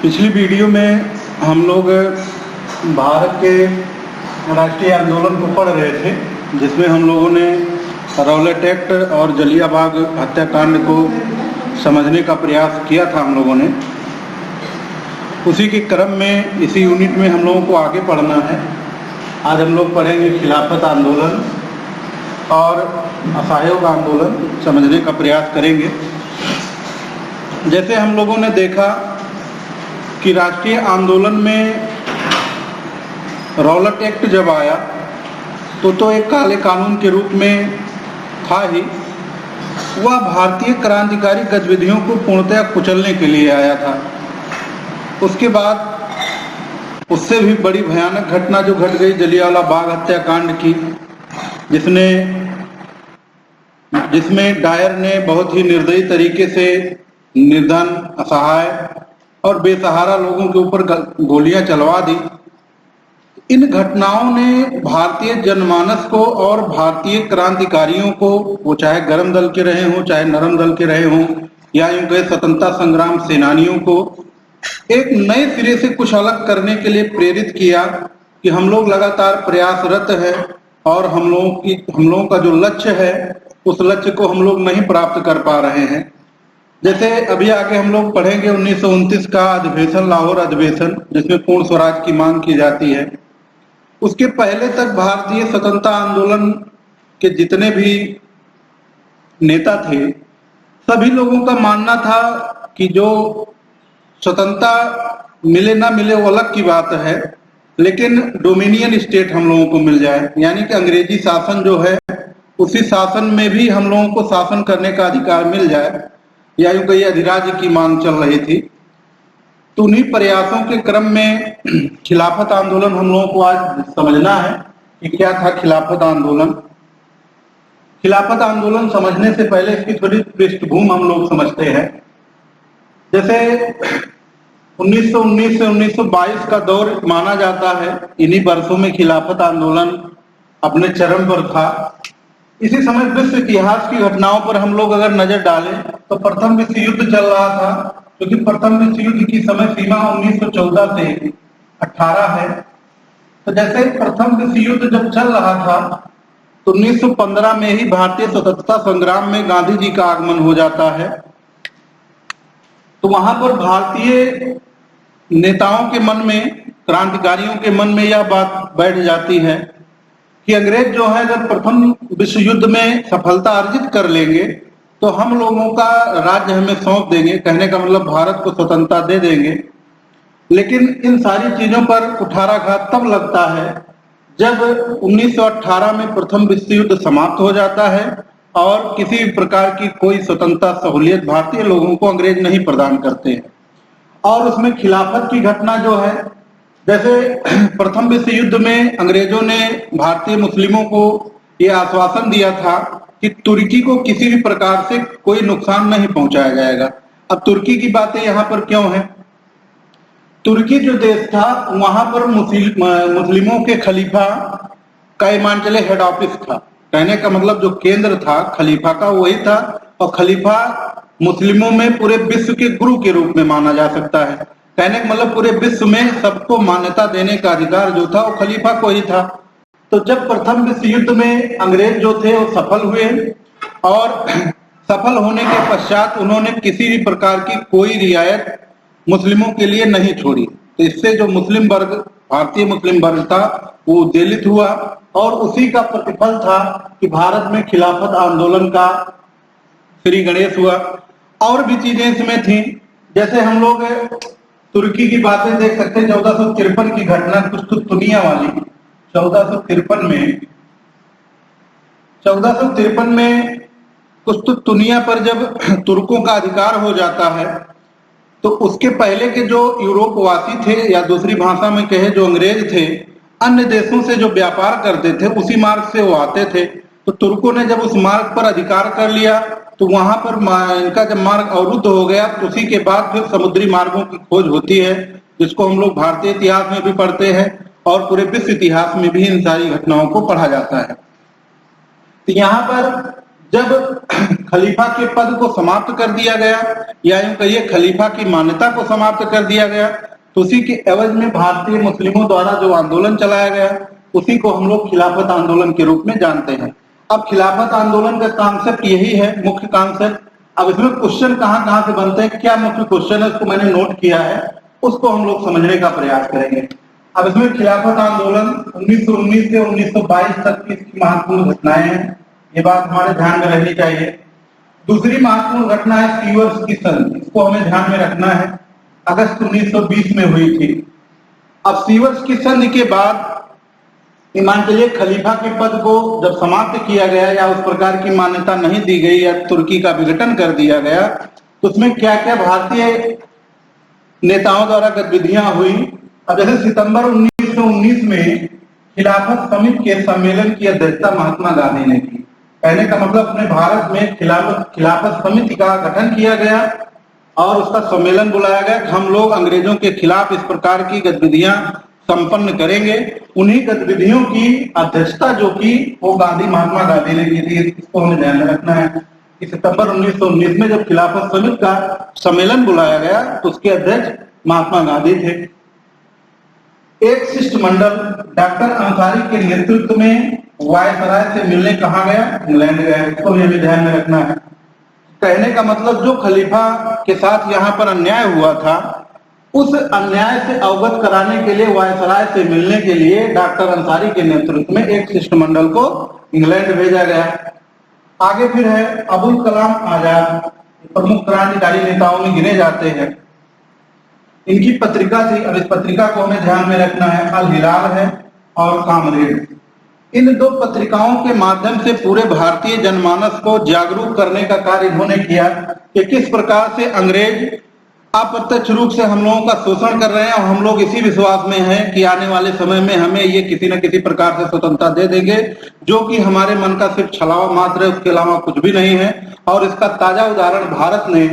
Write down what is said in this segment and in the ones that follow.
पिछली वीडियो में हम लोग भारत के राष्ट्रीय आंदोलन को पढ़ रहे थे, जिसमें हम लोगों ने रॉलेट एक्ट और जलियांवाला बाग हत्याकांड को समझने का प्रयास किया था हम लोगों ने। उसी के क्रम में इसी यूनिट में हम लोगों को आगे पढ़ना है। आज हम लोग पढ़ेंगे खिलाफत आंदोलन और असहयोग आंदोलन समझने का प्रयास करेंगे। जैसे हम लोगों ने देखा कि राष्ट्रीय आंदोलन में रॉलेट एक्ट जब आया तो एक काले कानून के रूप में था ही। वह भारतीय क्रांतिकारी गतिविधियों को पूर्णतः कुचलने के लिए आया था। उसके बाद उससे भी बड़ी भयानक घटना जो घट गई जलियांवाला बाग हत्याकांड की, जिसमें डायर ने बहुत ही निर्दयी तरीके से निर्धन, असहाय और बेसहारा लोगों के ऊपर गोलियां चलवा दी। इन घटनाओं ने भारतीय जनमानस को और भारतीय क्रांतिकारियों को, वो चाहे गर्म दल के रहे हों चाहे नरम दल के रहे हों या यूं कहे स्वतंत्रता संग्राम सेनानियों को, एक नए सिरे से कुछ अलग करने के लिए प्रेरित किया कि हम लोग लगातार प्रयासरत हैं और हम लोगों का जो लक्ष्य है उस लक्ष्य को हम लोग नहीं प्राप्त कर पा रहे हैं। जैसे अभी आगे हम लोग पढ़ेंगे 1929 का अधिवेशन, लाहौर अधिवेशन, जिसमें पूर्ण स्वराज की मांग की जाती है। उसके पहले तक भारतीय स्वतंत्रता आंदोलन के जितने भी नेता थे, सभी लोगों का मानना था कि जो स्वतंत्रता मिले ना मिले वो अलग की बात है, लेकिन डोमिनियन स्टेट हम लोगों को मिल जाए, यानी कि अंग्रेजी शासन जो है उसी शासन में भी हम लोगों को शासन करने का अधिकार मिल जाए, या यूं कहिए अधिराज्य की मांग चल रही थी। तो उन्हीं प्रयासों के क्रम में खिलाफत आंदोलन हम लोगों को आज समझना है कि क्या था खिलाफत आंदोलन। खिलाफत आंदोलन समझने से पहले इसकी थोड़ी पृष्ठभूमि हम लोग समझते हैं। जैसे 1919 से 1922 का दौर माना जाता है, इन्हीं वर्षों में खिलाफत आंदोलन अपने चरम पर था। इसी समय विश्व इतिहास की घटनाओं पर हम लोग अगर नजर डालें तो प्रथम विश्व युद्ध चल रहा था, क्योंकि प्रथम विश्व युद्ध की समय सीमा 1914 से 18 है। तो जैसे प्रथम विश्व युद्ध जब चल रहा था तो 1915 में ही भारतीय स्वतंत्रता संग्राम में गांधी जी का आगमन हो जाता है। तो वहां पर भारतीय नेताओं के मन में, क्रांतिकारियों के मन में यह बात बैठ जाती है कि अंग्रेज जो है अगर प्रथम विश्व युद्ध में सफलता अर्जित कर लेंगे तो हम लोगों का राज्य हमें सौंप देंगे, कहने का मतलब भारत को स्वतंत्रता दे देंगे। लेकिन इन सारी चीजों पर कुठाराघात तब लगता है जब 1918 में प्रथम विश्व युद्ध समाप्त हो जाता है और किसी प्रकार की कोई स्वतंत्रता सहूलियत भारतीय लोगों को अंग्रेज नहीं प्रदान करते हैं। और उसमें खिलाफत की घटना जो है, जैसे प्रथम विश्व युद्ध में अंग्रेजों ने भारतीय मुस्लिमों को यह आश्वासन दिया था कि तुर्की को किसी भी प्रकार से कोई नुकसान नहीं पहुंचाया जाएगा। अब तुर्की की बातें यहाँ पर क्यों है? तुर्की जो देश था वहां पर मुस्लिमों के खलीफा का मान चले हेड ऑफिस था, कहने का मतलब जो केंद्र था खलीफा का वही था। और खलीफा मुस्लिमों में पूरे विश्व के गुरु के रूप में माना जा सकता है, कहने का मतलब पूरे विश्व में सबको मान्यता देने का अधिकार जो था वो खलीफा को ही था। तो जब प्रथम विश्व युद्ध में अंग्रेज जो थे वो सफल हुए और सफल होने के पश्चात उन्होंने किसी भी प्रकार की कोई रियायत मुस्लिमों के लिए नहीं छोड़ी। तो इससे जो मुस्लिम वर्ग, भारतीय मुस्लिम वर्ग था वो उद्वेलित हुआ और उसी का प्रतिफल था कि भारत में खिलाफत आंदोलन का श्री गणेश हुआ। और भी चीजें इसमें थी, जैसे हम लोग तुर्की की बातें देख सकते हैं। 1453 की घटना कुस्तुंतनिया वाली, 1453 में कुस्तुंतनिया पर जब तुर्कों का अधिकार हो जाता है तो उसके पहले के जो यूरोपवासी थे, या दूसरी भाषा में कहे जो अंग्रेज थे, अन्य देशों से जो व्यापार करते थे उसी मार्ग से वो आते थे। तो तुर्कों ने जब उस मार्ग पर अधिकार कर लिया तो वहां पर इनका जब मार्ग अवरुद्ध हो गया तो उसी के बाद फिर समुद्री मार्गों की खोज होती है, जिसको हम लोग भारतीय इतिहास में भी पढ़ते हैं और पूरे विश्व इतिहास में भी इन सारी घटनाओं को पढ़ा जाता है। तो यहाँ पर जब खलीफा के पद को समाप्त कर दिया गया, या यूं कहिए खलीफा की मान्यता को समाप्त कर दिया गया। तो उसी के एवज में भारतीय मुस्लिमों द्वारा जो आंदोलन चलाया गया उसी को हम लोग खिलाफत आंदोलन के रूप में जानते हैं। अब खिलाफत आंदोलन का कॉन्सेप्ट यही है, मुख्य कॉन्सेप्ट। अब इसमें क्वेश्चन कहाँ से बनते हैं, क्या मुख्य क्वेश्चन है, उसको मैंने नोट किया है, उसको हम लोग समझने का प्रयास करेंगे। अब इसमें खिलाफत आंदोलन 1919 से 1922 तक की इसकी महत्वपूर्ण घटनाएं हैं, ये बात हमारे ध्यान में रहनी चाहिए। दूसरी महत्वपूर्ण घटना है सीवर्स की संधि, इसको हमें ध्यान में रखना है, अगस्त 1920 में हुई थी। अब सीवर्स की संधि के बाद ईमान के लिए खलीफा के पद को जब समाप्त किया गया या उस प्रकार की मान्यता नहीं दी गई या तुर्की का विघटन कर दिया गया, तो उसमें क्या क्या भारतीय नेताओं द्वारा गतिविधियां हुई। अब जैसे सितंबर 1919 में खिलाफत समिति के सम्मेलन की अध्यक्षता महात्मा गांधी ने की। कहने का मतलब अपने भारत में खिलाफत समिति का गठन किया गया और उसका सम्मेलन बुलाया गया कि हम लोग अंग्रेजों के खिलाफ इस प्रकार की गतिविधियां संपन्न करेंगे। उन्हीं गतिविधियों की अध्यक्षता जो की वो महात्मा गांधी ने की थी। इसको हमें ध्यान में रखना है कि सितंबर 1919 में जब खिलाफत समिति का सम्मेलन बुलाया गया तो उसके अध्यक्ष महात्मा गांधी थे। एक शिष्टमंडल डॉक्टर अंसारी के नेतृत्व में वायसराय से मिलने कहाँ गया, इंग्लैंड गया। इसको भी हमें ध्यान में रखना है। कहने का मतलब जो खलीफा के साथ यहाँ पर अन्याय हुआ था उस अन्याय से अवगत कराने के लिए वायसराय से मिलने के लिए डॉक्टर अंसारी के नेतृत्व में एक शिष्टमंडल को इंग्लैंड भेजा गया। आगे फिर है अबुल कलाम आजाद, प्रमुख क्रांतिकारी नेताओं में गिने जाते हैं। इनकी पत्रिका थी, अब इस पत्रिका को हमें ध्यान में रखना है, अल हिलाल है और कामरेड। इन दो पत्रिकाओं के माध्यम से पूरे भारतीय जनमानस को जागरूक करने का कार्य इन्होंने किया कि किस प्रकार से अंग्रेज अप्रत्यक्ष रूप से हम लोगों का शोषण कर रहे हैं और हम लोग इसी विश्वास में हैं कि आने वाले समय में हमें ये किसी न किसी प्रकार से स्वतंत्रता दे देंगे, जो कि हमारे मन का सिर्फ छलावा मात्र है, उसके अलावा कुछ भी नहीं है। और इसका ताजा उदाहरण भारत ने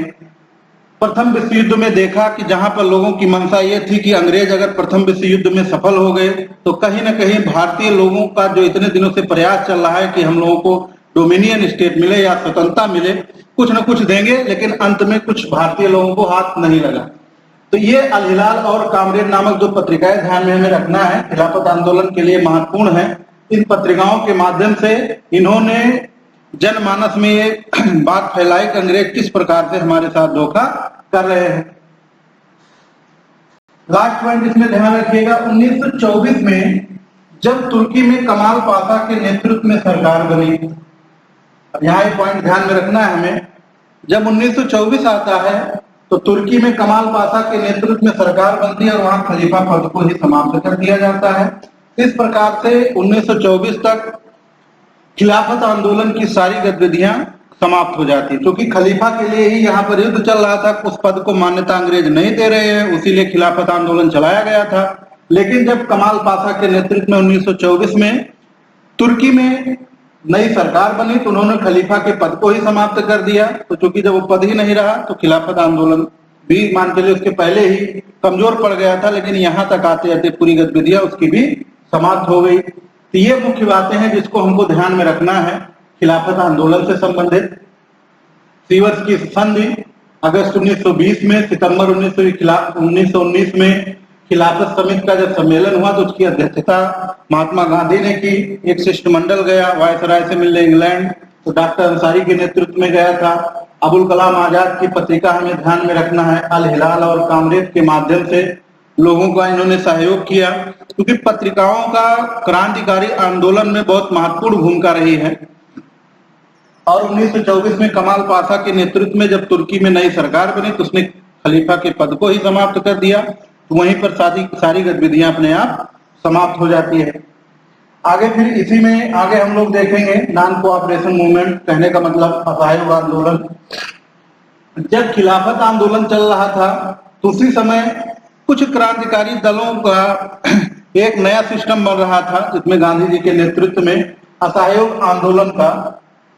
प्रथम विश्व युद्ध में देखा कि जहां पर लोगों की मंशा ये थी कि अंग्रेज अगर प्रथम विश्व युद्ध में सफल हो गए तो कहीं न कहीं भारतीय लोगों का जो इतने दिनों से प्रयास चल रहा है कि हम लोगों को डोमिनियन स्टेट मिले या स्वतंत्रता मिले, कुछ न कुछ देंगे, लेकिन अंत में कुछ भारतीय लोगों को हाथ नहीं लगा। तो ये अल हिलाल और कामरेड नामक दो पत्रिकाएं ध्यान में हमें रखना है, खिलाफत आंदोलन के लिए महत्वपूर्ण है। इन पत्रिकाओं के माध्यम से इन्होंने जनमानस में ये बात फैलाई कि अंग्रेज किस प्रकार से हमारे साथ धोखा कर रहे हैं। लास्ट पॉइंट इसमें ध्यान रखिएगा, 1924 में जब तुर्की में कमाल पाशा के नेतृत्व में सरकार बनी, यहाँ एक पॉइंट ध्यान में रखना है हमें, जब 1924 आता है तो तुर्की में कमाल पाशा के नेतृत्व में सरकार बनती है और वहां खलीफा पद को ही समाप्त कर दिया जाता है। इस प्रकार से 1924 तक खिलाफत आंदोलन की सारी गतिविधियां समाप्त हो जाती है, क्योंकि खलीफा के लिए ही यहाँ पर युद्ध चल रहा था। उस पद को मान्यता अंग्रेज नहीं दे रहे हैं, उसीलिए खिलाफत आंदोलन चलाया गया था। लेकिन जब कमाल पाशा के नेतृत्व में 1924 में तुर्की में नई सरकार बनी तो उन्होंने खलीफा के पद को ही समाप्त कर दिया। तो चूंकि जब वो पद ही नहीं रहा तो खिलाफत आंदोलन भी मान के लिए उसके पहले ही कमजोर पड़ गया था, लेकिन यहाँ तक आते आते पूरी गतिविधियां उसकी भी समाप्त हो गई। तो ये मुख्य बातें हैं जिसको हमको ध्यान में रखना है खिलाफत आंदोलन से संबंधित। सीवर्स की संधि अगस्त 1920 में, सितंबर 1919 में खिलाफत समिति का जब सम्मेलन हुआ तो उसकी अध्यक्षता महात्मा गांधी ने की। एक शिष्टमंडल गया वायसराय से मिलने इंग्लैंड, तो डॉक्टर अंसारी के नेतृत्व में गया था। अबुल कलाम आजाद की पत्रिका हमें ध्यान में रखना है, अल हिलाल और कामरेड के माध्यम से लोगों का इन्होंने सहयोग किया, क्योंकि पत्रिकाओं का क्रांतिकारी आंदोलन में बहुत महत्वपूर्ण भूमिका रही है। और 1924 में कमाल पाशा के नेतृत्व में जब तुर्की में नई सरकार बनी तो उसने खलीफा के पद को ही समाप्त कर दिया। तो वहीं पर सारी गतिविधियां अपने आप समाप्त हो जाती है। आगे फिर इसी में आगे हम लोग देखेंगे नॉन कोऑपरेशन मूवमेंट, कहने का मतलब असहयोग आंदोलन। जब खिलाफत आंदोलन चल रहा था तो उसी समय कुछ क्रांतिकारी दलों का एक नया सिस्टम बन रहा था, जिसमें गांधी जी के नेतृत्व में असहयोग आंदोलन का।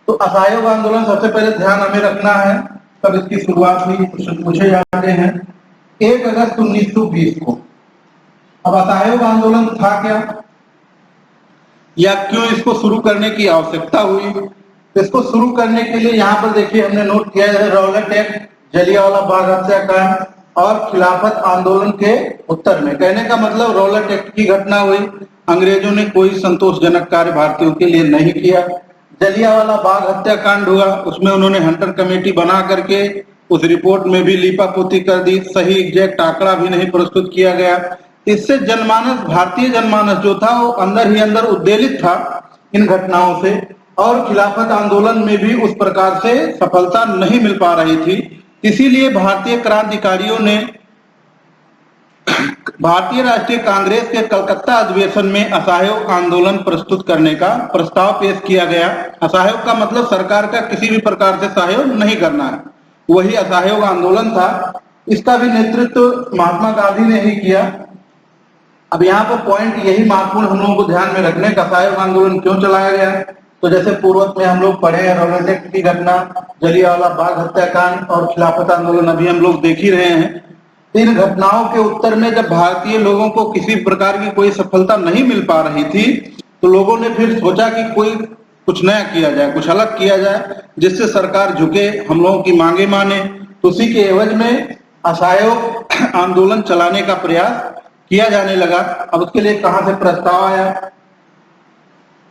तो असहयोग आंदोलन सबसे पहले ध्यान हमें रखना है, तब इसकी शुरुआत हुई, पूछे जाते हैं 1 अगस्त 1920 को। अब असहयोग आंदोलन था क्या या क्यों इसको शुरू करने की आवश्यकता हुई? इसको शुरू करने के लिए यहाँ पर देखिए हमने नोट किया है रॉलेट एक्ट जलियांवाला बाग हत्याकांड और खिलाफत आंदोलन के उत्तर में। कहने का मतलब रॉलेट एक्ट की घटना हुई, अंग्रेजों ने कोई संतोषजनक कार्य भारतीयों के लिए नहीं किया। जलियांवाला बाग हत्याकांड हुआ, उसमें उन्होंने हंटर कमेटी बना करके उस रिपोर्ट में भी लीपापोती कर दी, सही एग्जैक्ट आंकड़ा भी नहीं प्रस्तुत किया गया। इससे जनमानस, भारतीय जनमानस जो था वो अंदर ही अंदर उद्वेलित था इन घटनाओं से, और खिलाफत आंदोलन में भी उस प्रकार से सफलता नहीं मिल पा रही थी। इसीलिए भारतीय क्रांतिकारियों ने भारतीय राष्ट्रीय कांग्रेस के कलकत्ता अधिवेशन में असहयोग आंदोलन प्रस्तुत करने का प्रस्ताव पेश किया गया। असहयोग का मतलब सरकार का किसी भी प्रकार से सहयोग नहीं करना है, वही असहयोग आंदोलन था। इसका भी नेतृत्व महात्मा गांधी ने ही किया। अब यहाँ पर पॉइंट यही महत्वपूर्ण हम लोगों को ध्यान में रखने का, असहयोग आंदोलन क्यों चलाया गया। तो जैसे पूर्व में हम लोग पढ़े हैं, रॉलेट एक्ट की घटना, जलियांवाला बाग हत्याकांड और खिलाफत आंदोलन अभी हम लोग देख ही रहे हैं। इन घटनाओं के उत्तर में जब भारतीय लोगों को किसी प्रकार की कोई सफलता नहीं मिल पा रही थी, तो लोगों ने फिर सोचा कि कोई कुछ नया किया जाए, कुछ अलग किया जाए, जिससे सरकार झुके, हम लोगों की मांगे माने। तो उसी के एवज में असहयोग आंदोलन चलाने का प्रयास किया जाने लगा। अब उसके लिए कहां से प्रस्ताव आया।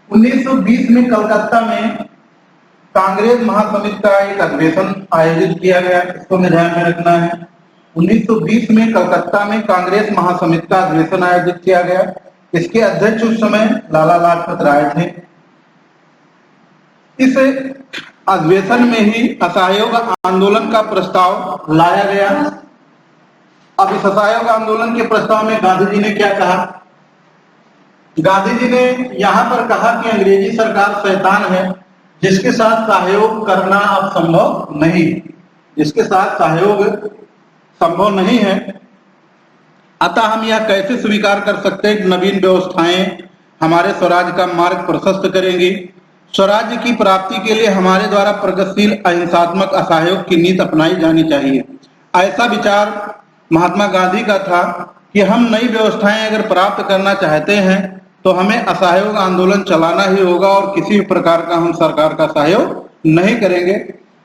1920 में कलकत्ता में कांग्रेस महासमिति का एक अधिवेशन आयोजित किया गया, इसको हमें ध्यान में रखना है। 1920 में कलकत्ता में कांग्रेस महासमिति का अधिवेशन आयोजित किया गया। इसके अध्यक्ष उस समय लाला लाजपत राय थे। इस अधिवेशन में ही असहयोग आंदोलन का प्रस्ताव लाया गया। अब इस असहयोग आंदोलन के प्रस्ताव में गांधी जी ने क्या कहा। गांधी जी ने यहाँ पर कहा कि अंग्रेजी सरकार शैतान है, जिसके साथ सहयोग करना अब संभव नहीं, जिसके साथ सहयोग संभव नहीं है। अतः हम यह कैसे स्वीकार कर सकते हैं कि नवीन व्यवस्थाएं हमारे स्वराज का मार्ग प्रशस्त करेंगी। स्वराज्य की प्राप्ति के लिए हमारे द्वारा प्रगतिशील अहिंसात्मक असहयोग की नीति अपनाई जानी चाहिए। ऐसा विचार महात्मा गांधी का था कि हम नई व्यवस्थाएं अगर प्राप्त करना चाहते हैं तो हमें असहयोग आंदोलन चलाना ही होगा और किसी भी प्रकार का हम सरकार का सहयोग नहीं करेंगे।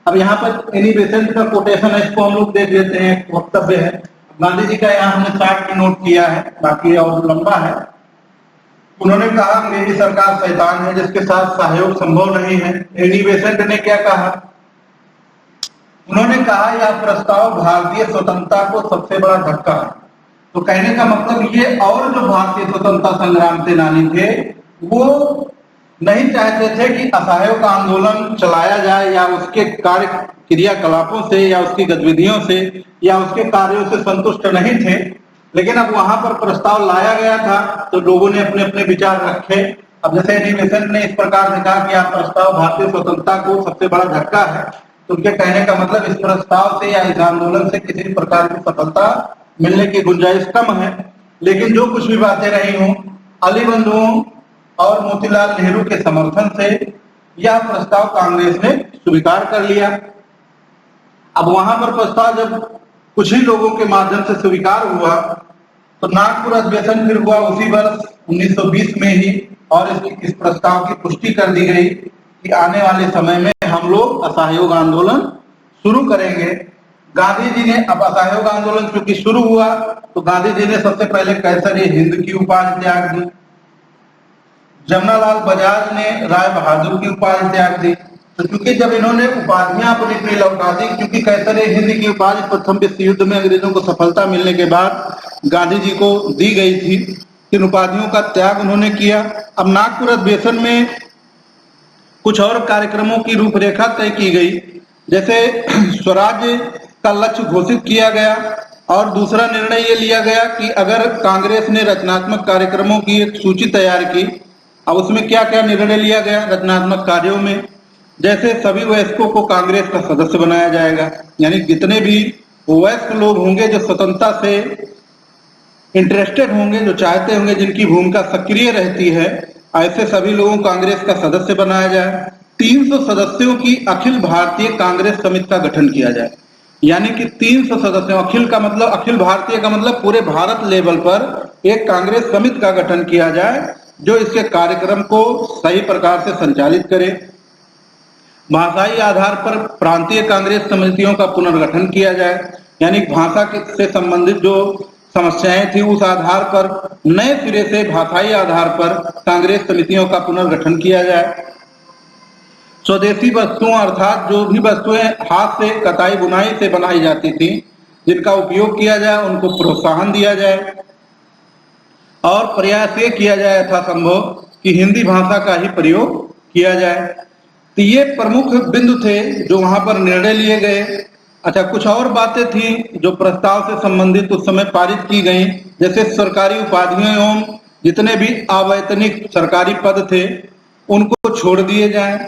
अब यहाँ पर एनी बेसेंट का कोटेशन है, इसको हम लोग देख लेते हैं, वक्तव्य है गांधी जी का, यहाँ हमने 60 नोट किया है, बाकी और लंबा है। उन्होंने कहा अंग्रेजी सरकार शैतान है, जिसके साथ सहयोग संभव नहीं है। एनी बेसेंट ने क्या कहा। उन्होंने कहा यह प्रस्ताव भारतीय स्वतंत्रता को सबसे बड़ा धक्का है। तो कहने का मतलब ये, और जो भारतीय स्वतंत्रता संग्राम सेनानी थे वो नहीं चाहते थे कि असहयोग आंदोलन चलाया जाए, या उसके कार्य क्रियाकलापों से या उसकी गतिविधियों से या उसके कार्यों से संतुष्ट नहीं थे। लेकिन अब वहां पर प्रस्ताव लाया गया था तो लोगों ने अपने अपने विचार रखे। अब जैसे एनी बेसेंट ने इस प्रकार से कहा कि यह प्रस्ताव भारतीय स्वतंत्रता को सबसे बड़ा धक्का है, तो उनके कहने का मतलब इस प्रस्ताव से या इस आंदोलन से किसी प्रकार की सफलता मिलने की गुंजाइश कम है। लेकिन जो कुछ भी बातें रही हों, अली बंधुओं और मोतीलाल नेहरू के समर्थन से यह प्रस्ताव कांग्रेस ने स्वीकार कर लिया। अब वहां पर प्रस्ताव जब कुछ ही लोगों के माध्यम से स्वीकार हुआ तो नागपुर अधिवेशन फिर हुआ उसी वर्ष 1920 में ही, और इस प्रस्ताव की पुष्टि कर दी गई कि आने वाले समय में हम लोग असहयोग आंदोलन शुरू करेंगे। गांधी जी ने, अब असहयोग आंदोलन चूंकि शुरू हुआ तो गांधी जी ने सबसे पहले कैसर-ए-हिंद की उपाधि त्याग दी। जमनालाल बजाज ने राय बहादुर की उपाधि त्याग दी। तो क्योंकि जब इन्होंने उपाधियां अपनी लौटा दी, क्योंकि कैसर-ए-हिंद की उपाधि प्रथम विश्व युद्ध में अंग्रेजों को सफलता मिलने के बाद गांधी जी को दी गई थी, इन उपाधियों का त्याग उन्होंने किया। अब नागपुर अधिवेशन में कुछ और कार्यक्रमों की रूपरेखा तय की गई, जैसे स्वराज्य का लक्ष्य घोषित किया गया, और दूसरा निर्णय ये लिया गया कि अगर कांग्रेस ने रचनात्मक कार्यक्रमों की एक सूची तैयार की। अब उसमें क्या क्या निर्णय लिया गया रचनात्मक कार्यों में, जैसे सभी वयस्कों को कांग्रेस का सदस्य बनाया जाएगा, यानी जितने भी वयस्क लोग होंगे जो स्वतंत्रता से इंटरेस्टेड होंगे, जो चाहते होंगे, जिनकी भूमिका सक्रिय रहती है, ऐसे सभी लोगों को कांग्रेस का सदस्य बनाया जाए। 300 सदस्यों की अखिल भारतीय कांग्रेस समिति का गठन किया जाए, यानी कि 300 सदस्यों, अखिल का मतलब, अखिल भारतीय का मतलब पूरे भारत लेवल पर एक कांग्रेस समिति का गठन किया जाए जो इसके कार्यक्रम को सही प्रकार से संचालित करे। भाषाई आधार पर प्रांतीय कांग्रेस समितियों का पुनर्गठन किया जाए, यानी भाषा से संबंधित जो समस्याएं थी उस आधार पर नए सिरे से भाषाई आधार पर कांग्रेस समितियों का पुनर्गठन किया जाए। स्वदेशी वस्तुओं अर्थात जो भी वस्तुएं हाथ से कताई बुनाई से बनाई जाती थी जिनका उपयोग किया जाए उनको प्रोत्साहन दिया जाए और प्रयास ये किया जाए यथासंभव कि हिंदी भाषा का ही प्रयोग किया जाए। तो ये प्रमुख बिंदु थे जो वहां पर निर्णय लिए गए। अच्छा, कुछ और बातें थी जो प्रस्ताव से संबंधित उस समय पारित की गई, जैसे सरकारी उपाधियों एवं जितने भी अवैतनिक सरकारी पद थे उनको छोड़ दिए जाएं।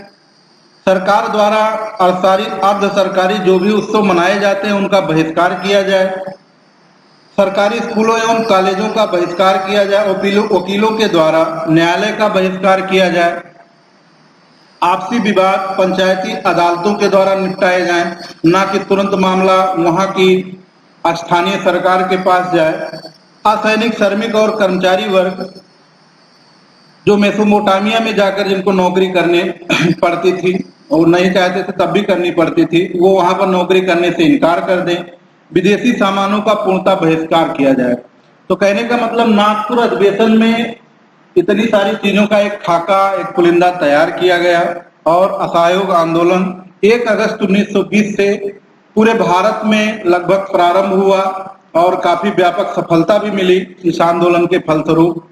सरकार द्वारा अर्ध सरकारी जो भी उत्सव मनाए जाते हैं उनका बहिष्कार किया जाए। सरकारी स्कूलों एवं कॉलेजों का बहिष्कार किया जाए। वकीलों के द्वारा न्यायालय का बहिष्कार किया जाए। आपसी विवाद पंचायती अदालतों के द्वारा निपटाए जाएं, ना कि तुरंत मामला वहां की स्थानीय सरकार के पास जाए। असैनिक श्रमिक और कर्मचारी वर्ग जो मेसोपोटामिया में जाकर जिनको नौकरी करने पड़ती थी और नहीं चाहते थे तब भी करनी पड़ती थी, वो वहां पर नौकरी करने से इनकार कर दें। विदेशी सामानों का पूर्णतः बहिष्कार किया जाए। तो कहने का मतलब नागपुर अधिवेशन में इतनी सारी चीजों का एक खाका, एक पुलिंदा तैयार किया गया और असहयोग आंदोलन 1 अगस्त 1920 से पूरे भारत में लगभग प्रारंभ हुआ और काफी व्यापक सफलता भी मिली इस आंदोलन के फलस्वरूप।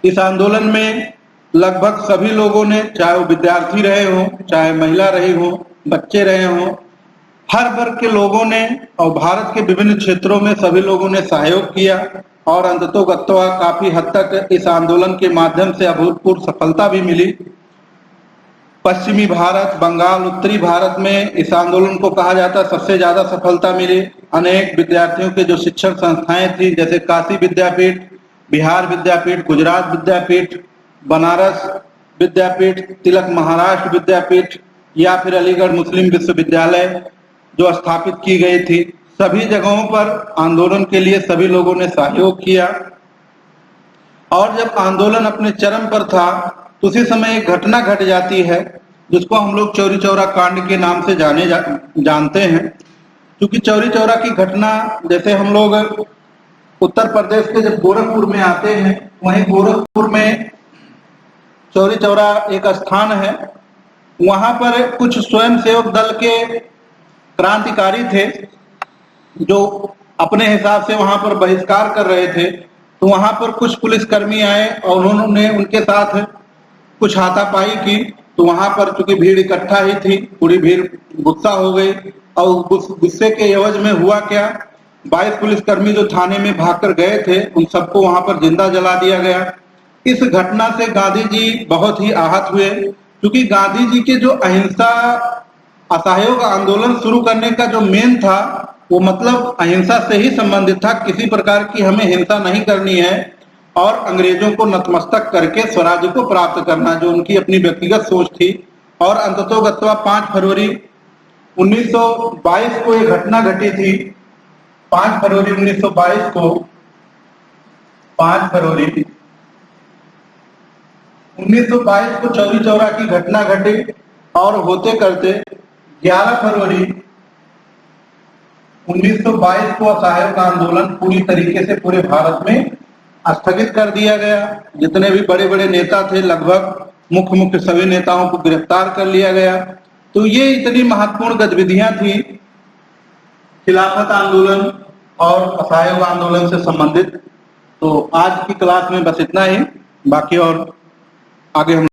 इस आंदोलन में लगभग सभी लोगों ने, चाहे वो विद्यार्थी रहे हों, चाहे महिला रही हो, बच्चे रहे हों, हर वर्ग के लोगों ने और भारत के विभिन्न क्षेत्रों में सभी लोगों ने सहयोग किया और अंततोगत्वा काफी हद तक इस आंदोलन के माध्यम से अभूतपूर्व सफलता भी मिली। पश्चिमी भारत, बंगाल, उत्तरी भारत में इस आंदोलन को कहा जाता है सबसे ज्यादा सफलता मिली। अनेक विद्यार्थियों के जो शिक्षण संस्थाएं थी जैसे काशी विद्यापीठ, बिहार विद्यापीठ, गुजरात विद्यापीठ, बनारस विद्यापीठ, तिलक महाराष्ट्र विद्यापीठ या फिर अलीगढ़ मुस्लिम विश्वविद्यालय जो स्थापित की गई थी, सभी जगहों पर आंदोलन के लिए सभी लोगों ने सहयोग किया। और जब आंदोलन अपने चरम पर था तो उसी समय एक घटना घट जाती है जिसको हम लोग चौरी चौरा कांड के नाम से जानते हैं। क्योंकि चौरी चौरा की घटना, जैसे हम लोग उत्तर प्रदेश के जब गोरखपुर में आते हैं, वहीं गोरखपुर में चौरी चौरा एक स्थान है। वहां पर कुछ स्वयंसेवक दल के क्रांतिकारी थे जो अपने हिसाब से वहां पर बहिष्कार कर रहे थे। तो वहां पर कुछ पुलिसकर्मी आए और उन्होंने उनके साथ कुछ हाथापाई की। तो वहां पर चूंकि भीड़ इकट्ठा ही थी, पूरी भीड़ गुस्सा हो गई और गुस्से के एवज में हुआ क्या, 22 पुलिसकर्मी जो थाने में भागकर गए थे उन सबको वहां पर जिंदा जला दिया गया। इस घटना से गांधी जी बहुत ही आहत हुए, क्योंकि गांधी जी के जो अहिंसा असहयोग आंदोलन शुरू करने का जो मेन था वो मतलब अहिंसा से ही संबंधित था। किसी प्रकार की हमें हिंसा नहीं करनी है और अंग्रेजों को नतमस्तक करके स्वराज्य को प्राप्त करना, जो उनकी अपनी व्यक्तिगत सोच थी। और अंततोगत्वा 5 फरवरी 1922 को ये घटना घटी थी। 5 फरवरी 1922 को 5 फरवरी 1922 को चौरी चौरा की घटना घटी और होते करते 11 फरवरी 1922 को असहयोग आंदोलन पूरी तरीके से पूरे भारत में स्थगित कर दिया गया। जितने भी बड़े बड़े नेता थे लगभग मुख्य सभी नेताओं को गिरफ्तार कर लिया गया। तो ये इतनी महत्वपूर्ण गतिविधियां थी खिलाफत आंदोलन और असहयोग आंदोलन से संबंधित। तो आज की क्लास में बस इतना ही, बाकी और आगे हम